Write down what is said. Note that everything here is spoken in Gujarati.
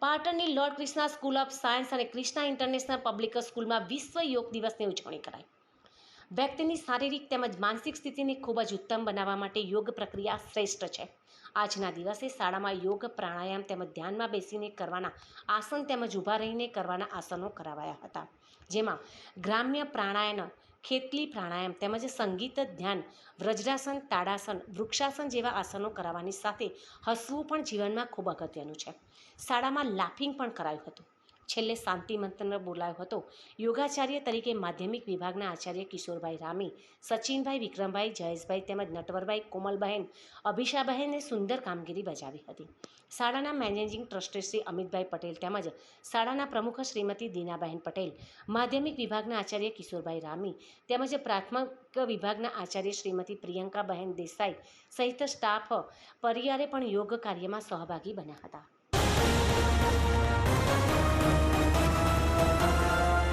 પાટણની lord Krishna school of science અને ક્રિષ્ના ઇન્ટરનેશનલ પબ્લિક સ્કૂલમાં વિશ્વ યોગ દિવસની ઉજવણી કરાઈ। વ્યક્તિની શારીરિક તેમજ માનસિક સ્થિતિને ખૂબ જ ઉત્તમ બનાવવા માટે યોગ પ્રક્રિયા શ્રેષ્ઠ છે। આજના દિવસે શાળામાં યોગ પ્રાણાયામ તેમજ ધ્યાનમાં બેસીને કરવાના આસન તેમજ ઊભા રહીને કરવાના આસનો કરાવાયા હતા, જેમાં ગ્રામ્ય પ્રાણાયામ, ખેતલી પ્રાણાયામ તેમજ સંગીત ધ્યાન, વ્રજરાસન, તાડાસન, વૃક્ષાસન જેવા આસનો કરાવવાની સાથે હસવું પણ જીવનમાં ખૂબ અગત્યનું છે। શાળામાં લાફિંગ પણ કરાયું હતું। છેલ્લે શાંતિ મંત્ર બોલાયો હતો। યોગાચાર્ય તરીકે માધ્યમિક વિભાગના આચાર્ય કિશોરભાઈ રામી, સચિનભાઈ, વિક્રમભાઈ, જયેશભાઈ તેમજ નટવરભાઈ, કોમલબહેન, અભિષાબહેને સુંદર કામગીરી બજાવી હતી। શાળાના મેનેજિંગ ટ્રસ્ટી શ્રી અમિતભાઈ પટેલ તેમજ શાળાના પ્રમુખ શ્રીમતી દીનાબહેન પટેલ, માધ્યમિક વિભાગના આચાર્ય કિશોરભાઈ રામી તેમજ પ્રાથમિક વિભાગના આચાર્ય શ્રીમતી પ્રિયંકાબહેન દેસાઈ સહિત સ્ટાફ પરિવારે પણ યોગ કાર્યમાં સહભાગી બન્યા હતા।